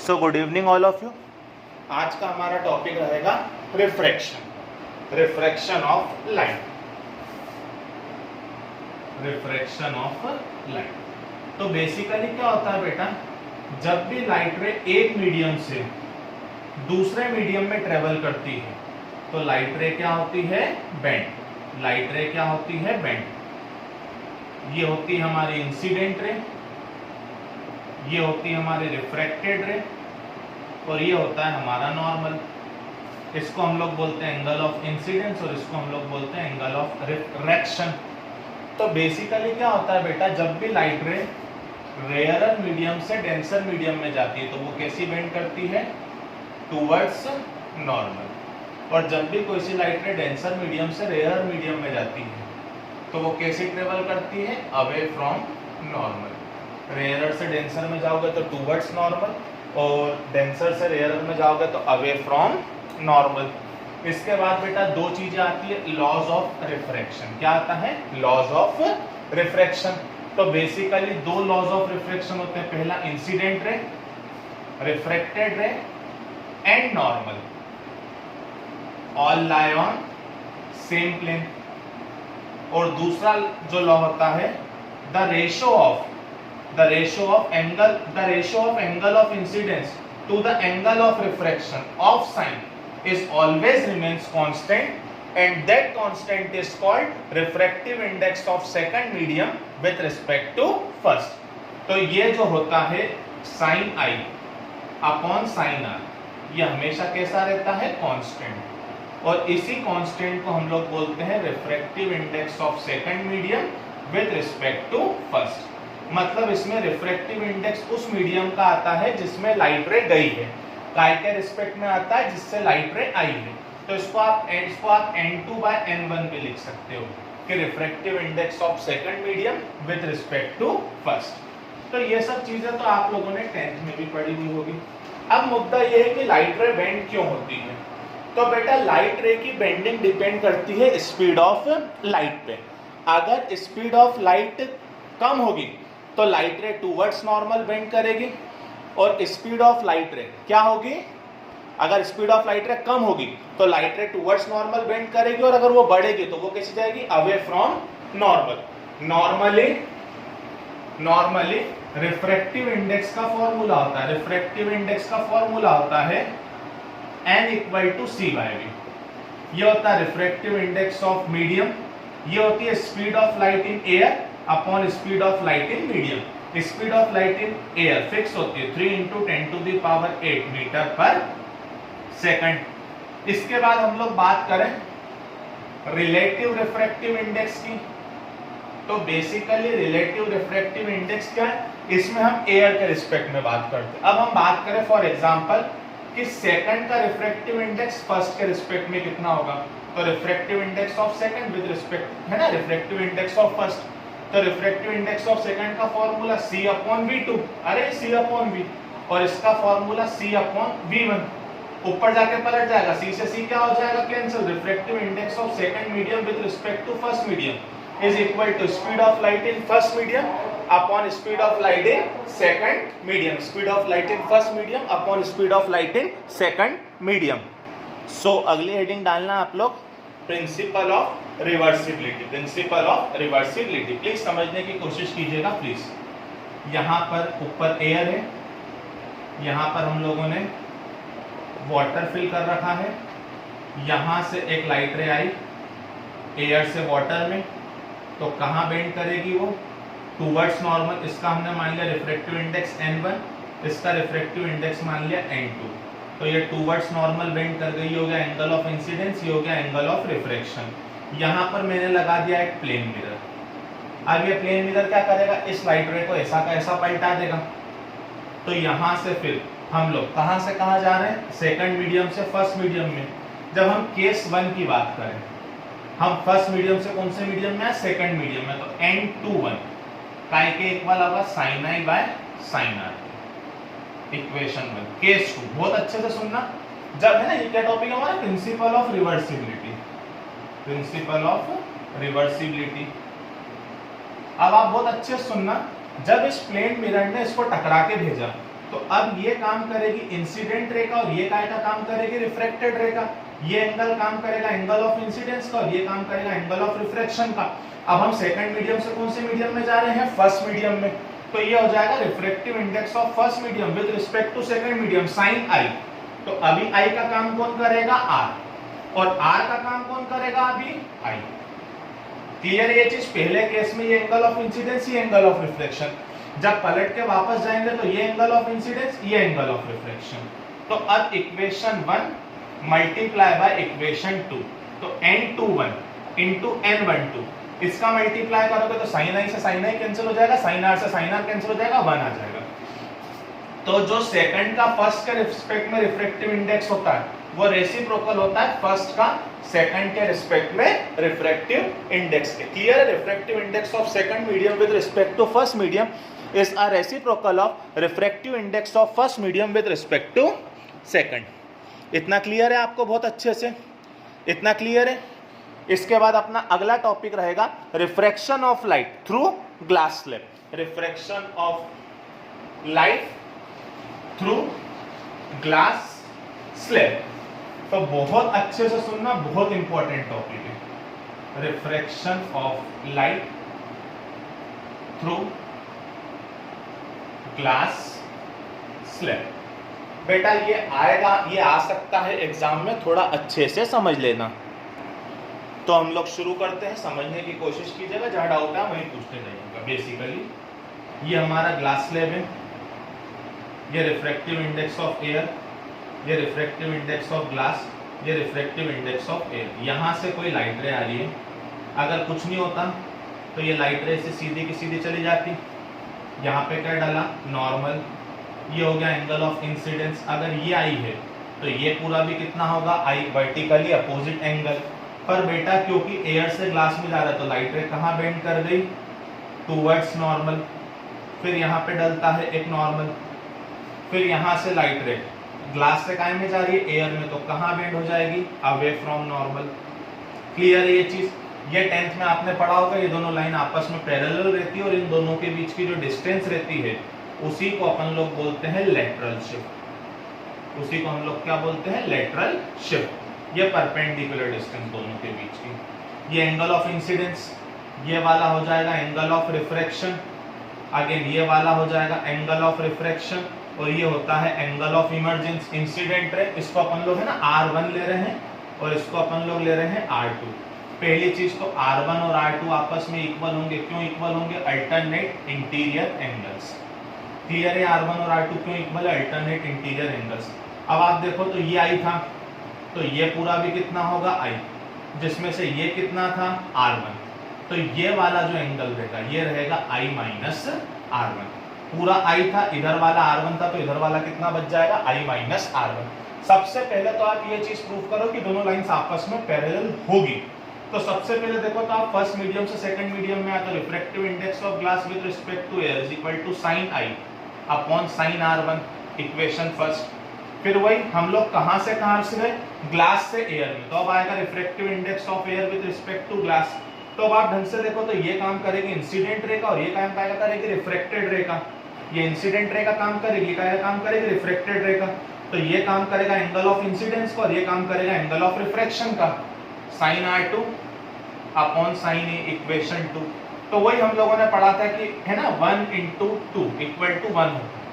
So good evening all of you. आज का हमारा टॉपिक रहेगा refraction, refraction of light, refraction of light. तो बेसिकली क्या होता है बेटा, जब भी लाइट रे एक मीडियम से दूसरे मीडियम में ट्रेवल करती है तो लाइट रे क्या होती है, बेंड। लाइट रे क्या होती है, बेंड। ये होती है हमारी इंसिडेंट रे, ये होती है हमारी रिफ्रैक्टेड रे, और ये होता है हमारा नॉर्मल। इसको हम लोग बोलते हैं एंगल ऑफ इंसिडेंस और इसको हम लोग बोलते हैं एंगल ऑफ रिफ्रैक्शन। तो बेसिकली क्या होता है बेटा, जब भी लाइट रे रेयरर मीडियम से डेंसर मीडियम में जाती है तो वो कैसी बेंड करती है, टूवर्ड्स नॉर्मल। और जब भी कोई सी लाइट रे डेंसर मीडियम से रेयरर मीडियम में जाती है तो वो कैसे ट्रेवल करती है, अवे फ्रॉम नॉर्मल। रेयरर से डेंसर में जाओगे तो टूवर्ड्स नॉर्मल, और डेंसर से रेयरर में जाओगे तो अवे फ्रॉम नॉर्मल। इसके बाद बेटा दो चीजें आती है, लॉज ऑफ रिफ्रैक्शन। क्या आता है, लॉज ऑफ रिफ्रैक्शन। तो बेसिकली दो लॉज ऑफ रिफ्रैक्शन होते हैं, पहला incident ray, refracted ray and normal, all lie on same plane. और दूसरा जो लॉ होता है, the ratio of angle of incidence to the angle of refraction of sine is always remains constant, and that constant is called refractive index of second medium with respect to first. तो ये जो होता है sin i upon sin r, ये हमेशा कैसा रहता है, कांस्टेंट। और इसी कांस्टेंट को हम लोग बोलते हैं refractive index of second medium with respect to first. मतलब इसमें रिफ्रैक्टिव इंडेक्स उस मीडियम का आता है जिसमें लाइट रे गई है, काय के रिस्पेक्ट में आता है जिससे लाइट रे आई है। तो इसको आप n2 by n1 भी लिख सकते हो कि refractive index of second medium with respect to first. तो ये सब चीजें तो आप लोगों ने 10th में भी पढ़ी हुई होगी। अब मुद्दा ये है कि लाइट रे बेंड क्यों होती है। तो बेटा लाइट रे की बेंडिंग डिपेंड करती है स्पीड ऑफ लाइट पे। अगर स्पीड ऑफ लाइट कम होगी तो लाइट रे टूवर्ड्स नॉर्मल बेंड करेगी, और स्पीड ऑफ लाइट रे क्या होगी, अगर स्पीड ऑफ लाइट रे कम होगी तो लाइट रे टूवर्ड्स नॉर्मल बेंड करेगी, और अगर वो बढ़ेगी तो वो कैसे जाएगी, away from normal. Normally refractive index का फॉर्मूला होता है, रिफ्रैक्टिव इंडेक्स का फॉर्मूला होता है n equal to c by v। ये होता है रिफ्रैक्टिव इंडेक्स ऑफ मीडियम, ये होती है speed of light in air upon speed of light in medium. Speed of light in air fix होती है 3 × 10⁸ मीटर पर सेकंड। इसके बाद हम लोग बात करें रिलेटिव रिफ्रैक्टिव इंडेक्स की। तो बेसिकली रिलेटिव रिफ्रैक्टिव इंडेक्स क्या है, इसमें हम एयर के रिस्पेक्ट में बात करते हैं। अब हम बात करें फॉर एग्जांपल कि सेकंड का रिफ्रैक्टिव इंडेक्स फर्स्ट के रिस्पेक्ट में कितना होगा, तो refractive index of second with respect है ना रिफ्रैक्टिव इंडेक्स ऑफ फर्स्ट। तो रिफ्रैक्टिव इंडेक्स ऑफ सेकंड का फॉर्मूला c/v2, अरे c/v, और इसका फॉर्मूला c/v1। ऊपर जाके पलट जाएगा, c से c क्या हो जाएगा, cancel. Refractive index of second medium with respect to first medium is equal to speed of light in first medium upon speed of light in second medium, speed of light in first medium upon speed of light in second medium. So अगली heading डालना आप लोग, principle of reversibility. Principle of reversibility please समझने की कोशिश कीजिएगा please. यहाँ पर ऊपर एयर है, यहाँ पर हम लोगों ने वाटर फिल कर रखा है, यहाँ से एक लाइट रे आई एयर से वाटर में, तो कहाँ बेंड करेगी वो, टूवर्ड्स नॉर्मल। इसका हमने मान लिया रिफ्रैक्टिव इंडेक्स n1, इसका रिफ्रैक्टिव इंडेक्स मान लिया n2। तो ये टूवर्ड्स नॉर्मल बेंड कर गई, हो गया एंगल ऑफ इंसिडेंस, ये हो गया एंगल ऑफ रिफ्रैक्शन। यहाँ पर मैंने लगा दिया एक प्लेन मिरर। अब ये प्लेन मिरर क्या करेगा, इस लाइट रे को ऐसा का ऐसा पलटा देगा। तो यहाँ से फिर हम लोग कहाँ से कहाँ जा रहे हैं, सेकंड मीडियम से फर्स्ट मीडियम में। जब हम केस 1 की बात करें, हम फर्स्ट मीडियम से कौन से मीडियम में है, सेकंड मीडियम में, तो n21 काय के इक्वल होगा sin i by sin r, equation 1। Case 2 बहुत अच्छे से सुनना, जब है ना, ये क्या टॉपिक है हमारा, principal of reversibility. Principle of reversibility. अब आप बहुत अच्छे से सुनना, जब इस प्लेन मिरर ने इसको टकरा के भेजा तो अब ये काम करेगी इंसिडेंट रे का और ये काय का काम करेगी रिफ्रैक्टेड रे का। ये एंगल काम करेगा एंगल ऑफ इंसिडेंस का और ये काम करेगा एंगल ऑफ रिफ्रैक्शन का। अब हम सेकंड मीडियम से कौन से मीडियम में जा रहे हैं, फर्स्ट मीडियम में, तो ये हो जाएगा refractive index of first medium with respect to second medium sin i। तो अभी i का काम कौन करेगा, r, और r का काम कौन करेगा अभी i। क्लियर ये चीज, पहले केस में ये एंगल ऑफ इंसिडेंस, ये एंगल ऑफ रिफ्लेक्शन, जब पलट के वापस जाएंगे तो ये एंगल ऑफ इंसिडेंस, ये एंगल ऑफ रिफ्लेक्शन। तो अब इक्वेशन 1 मल्टीप्लाई बाय इक्वेशन 2, तो n21 इनटू n12, इसका मल्टीप्लाई करोगे तो sin i से sin i कैंसिल हो जाएगा, sin r से sin r कैंसिल हो जाएगा, 1 आ जाएगा। तो जो सेकंड का फर्स्ट के रिस्पेक्ट में रिफ्रैक्टिव इंडेक्स होता है वो रेसिप्रोकल होता है फर्स्ट का सेकंड के रिस्पेक्ट में रिफ्रैक्टिव इंडेक्स के। Clear, refractive index of second medium with respect to first medium is a reciprocal of refractive index of first medium with respect to second. इतना क्लियर है आपको, बहुत अच्छे से इतना क्लियर है। इसके बाद अपना अगला टॉपिक रहेगा refraction of light through glass slab, refraction of light through glass slab. तो बहुत अच्छे से सुनना, बहुत इंपॉर्टेंट टॉपिक है, refraction of light through glass slab. बेटा ये आएगा, ये आ सकता है एग्जाम में, थोड़ा अच्छे से समझ लेना। तो हम लोग शुरू करते हैं, समझने की कोशिश कीजिएगा, जहां डाउट है वहीं पूछते जाइएगा। बेसिकली ये हमारा ग्लास स्लैब है, ये रिफ्रैक्टिव इंडेक्स ऑफ एयर, ये रिफ्रैक्टिव इंडेक्स ऑफ ग्लास, ये रिफ्रैक्टिव इंडेक्स ऑफ एयर। यहाँ से कोई लाइट रे आ रही है, अगर कुछ नहीं होता तो ये लाइट रे से सीधी की सीधी चली जाती। यहाँ पे क्या डाला, नॉर्मल, ये हो गया एंगल ऑफ इंसिडेंस। अगर ये आई है तो ये पूरा भी कितना होगा, आई, वर्टिकली अपोजिट एंगल। पर बेटा क्योंकि एयर से ग्लास में जा रहा है तो लाइट रे कहाँ बेंड कर गई, टूवर्ड्स नॉर्मल। फिर यहाँ पे डलता है एक नॉर्मल, फिर यहाँ से लाइट रे ग्लास से काय में जा रही है, एयर में, तो कहाँ बेंड हो जाएगी, अवे फ्रॉम नॉर्मल। क्लियर है ये चीज। ये 10th में आपने पढ़ा होगा, ये दोनों लाइन आपस में पैरेलल रहती है और इन दोनों के बीच की जो डिस्टेंस रहती है उसी को अपन लोग बोलते हैं लेटरल शिफ्ट। उसी को हम लोग क्या बोलते हैं, लेटरल शिफ्ट। ये परपेंडिकुलर डिस्टेंस दोनों के बीच की। ये एंगल ऑफ इंसिडेंस, ये वाला हो जाएगा एंगल ऑफ रिफ्रैक्शन, अगेन ये वाला हो जाएगा एंगल ऑफ रिफ्रैक्शन, और ये होता है angle of emergence incident ray. इसको अपन लोग है ना R1 ले रहे हैं और इसको अपन लोग ले रहे हैं R2। पहली चीज तो R1 और R2 आपस में इक्वल होंगे। क्यों इक्वल होंगे, अल्टरनेट इंटीरियर एंगल्स। क्लियर है, R1 और R2 क्यों इक्वल है, अल्टरनेट इंटीरियर एंगल्स। अब आप देखो तो ये I था, तो ये पूरा भी कितना होगा I, जिसमें से ये कितना था R1, तो ये वाला जो एंगल रहेगा ये रहेगा I माइनस R1। पूरा I था, इधर वाला R1 था, तो इधर वाला कितना बच जाएगा, I माइनस R1। सबसे पहले तो आप ये चीज प्रूव करो कि दोनों लाइंस आपस में पैरेलल होगी। तो सबसे पहले देखो तो आप फर्स्ट मीडियम से सेकंड मीडियम में आते, refractive index of glass with respect to air is equal to sin i upon sin r1, equation first. फिर वही हम लोग कहां से गए, ग्लास से एयर में, तो अब आएगा refractive index of air with respect to glass. तो अब आप ढंग से देखो तो ये काम करेगी इंसिडेंट रे का और ये काम करेगी रिफ्रैक्टेड रे का। ये इंसिडेंट रे का काम करेगी, क्या काम करेगी, रिफ्रैक्टेड रे का। तो ये काम करेगा एंगल ऑफ इंसिडेंस का और ये काम करेगा एंगल ऑफ रिफ्रैक्शन का, sin r2 upon sin a, equation 2। तो वही हम लोगों ने पढ़ा था कि है ना 1 into 2 इक्वल टू 1 होता है,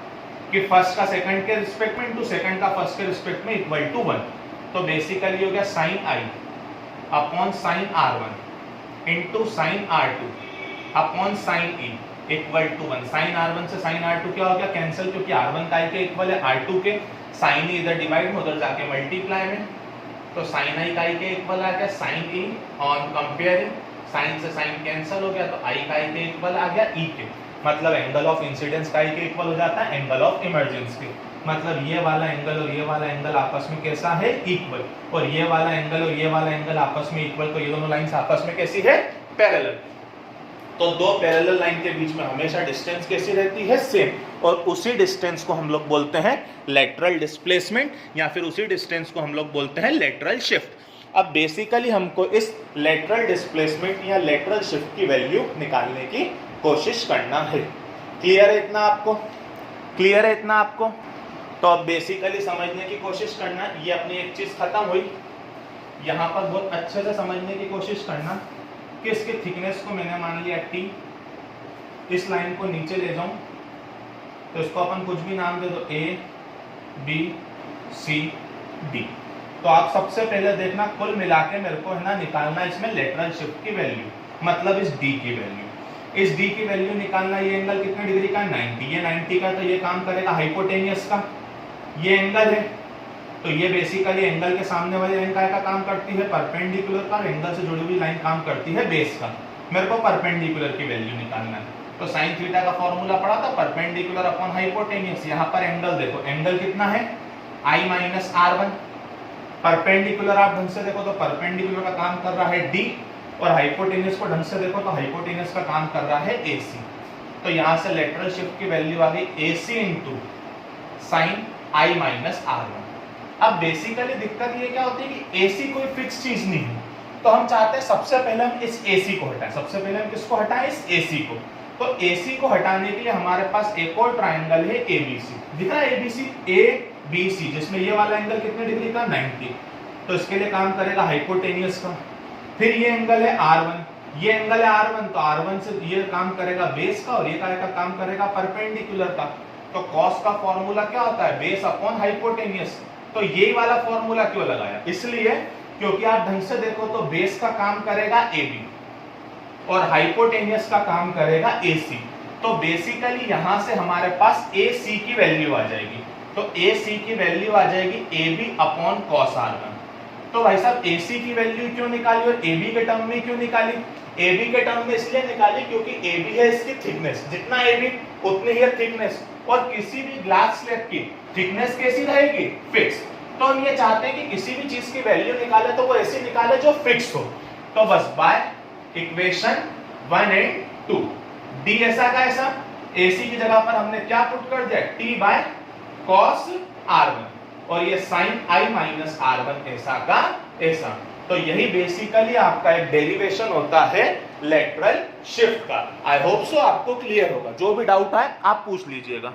कि फर्स्ट का सेकंड के रिस्पेक्ट में इंटू सेकंड का फर्स्ट के रिस्पेक्ट में इक्वल टू 1। तो बेसिकली हो गया sin i upon sin r1 into sin r2 upon sin e equal to 1। sin r1 से sin r2 क्या हो गया, कैंसिल, क्योंकि r1 का के इक्वल है r2 के, sin e इधर डिवाइड में उधर जाके मल्टीप्लाई में, तो sin i का के इक्वल आ गया sin e on comparing, sin से sin कैंसिल हो गया तो i का के इक्वल आ गया e के। मतलब एंगल ऑफ इंसिडेंस का के इक्वल हो जाता है एंगल ऑफ इमर्जेंस के। मतलब ये वाला एंगल और ये वाला एंगल आपस में कैसा है, इक्वल, और ये वाला एंगल और ये वाला एंगल आपस में इक्वल, तो ये दोनों लाइंस आपस में कैसी है, पैरेलल। तो दो पैरेलल लाइन के बीच में हमेशा डिस्टेंस कैसी रहती है, सेम, और उसी डिस्टेंस को हम लोग बोलते हैं लेटरल डिस्प्लेसमेंट, या फिर उसी डिस्टेंस को हम लोग बोलते हैं लेटरल शिफ्ट। अब बेसिकली हमको इस लेटरल डिस्प्लेसमेंट या लेटरल शिफ्ट की वैल्यू निकालने की कोशिश करना है। क्लियर है इतना आपको? क्लियर है इतना आपको? तो अब बेसिकली समझने की कोशिश करना, ये अपनी एक चीज खत्म हुई। यहाँ पर बहुत अच्छे से समझने की कोशिश करना कि इसके थिकनेस को मैंने मान लिया टी, इस लाइन को नीचे ले जाऊं तो इसको अपन कुछ भी नाम दे दो, ए बी सी डी। तो आप सबसे पहले देखना, कुल मिला के मेरे को है ना निकालना इसमें लेटरल शिफ्ट की वैल्यू, मतलब इस डी की वैल्यू। इस डी की वैल्यू निकालना, ये एंगल कितने डिग्री का है? 90। ये 90 का, तो ये काम करेगा हाइपोटेनियस का। ये एंगल है तो ये बेसिकली एंगल के सामने वाली लाइन का काम करती है परपेंडिकुलर का, एंगल से जुड़ी हुई लाइन काम करती है बेस का। मेरे को परपेंडिकुलर की वैल्यू निकालना है, तो साइन थीटा का फॉर्मूला पढ़ा था, परपेंडिकुलर अपॉन हाइपोटेनियस। यहाँ पर एंगल देखो, एंगल कितना है? I minus R1। परपेंडिकुलर आप ढंग से देखो तो परपेंडिकुलर का काम कर रहा है D, और हाइपोटेनियस को ढंग से देखो तो हाइपोटेनियस का काम कर रहा है AC। तो यहाँ से लेटरल शिफ्ट की वैल्यू आ गई AC into sine I minus R1। अब बेसिकली दिक्कत ये क्या होती है कि AC कोई फिक्स चीज नहीं है, तो हम चाहते हैं सबसे पहले हम इस AC को हटाएं। सबसे पहले हम किसको हटाएं? इस AC को। तो AC को हटाने के लिए हमारे पास एक और ट्रायंगल है ABC, दिख रहा है ABC, ABC, जिसमें ये वाला एंगल कितने डिग्री का? 90। तो इसके लिए काम करेगा हाइपोटेनियस का। फिर ये एंगल है R1, ये एंगल है R1, तो R1 से ये काम करेगा बेस का, और ये का काम करेगा परपेंडिकुलर का। तो कॉस का फॉर्मूला क्या होता है? Base upon hypotenuse. तो ये वाला फॉर्मूला क्यों लगाया? इसलिए क्योंकि आप ढंग से देखो तो बेस का काम करेगा AB और हाइपोटेनियस का काम करेगा AC। तो बेसिकली यहां से हमारे पास AC की वैल्यू आ जाएगी, तो AC की वैल्यू आ जाएगी AB अपॉन कॉस R1। तो भाई साहब AC की वैल्यू क्यों निकाली और AB के टर्म में क्यों निकाली? AB के टर्म में इसलिए निकाली क्योंकि AB है इसकी थिकनेस, जितना AB उतनी ही थिकनेस, और किसी भी ग्लास स्लैब की थिकनेस कैसी रहेगी? फिक्स। तो हम ये चाहते हैं कि किसी भी चीज की वैल्यू निकाले तो वो ऐसी निकाले जो फिक्स हो। तो बस बाय इक्वेशन 1 एंड 2 D ऐसा का ऐसा, AC की जगह पर हमने क्या पुट कर दिया? T बाय cos R1, और ये sin I माइनस R1 ऐसा का ऐसा। तो यही बेसिकली आपका एक डेरिवेशन होता है लेटरल शिफ्ट का। आई होप सो आपको क्लियर होगा। जो भी डाउट है आप पूछ लीजिएगा।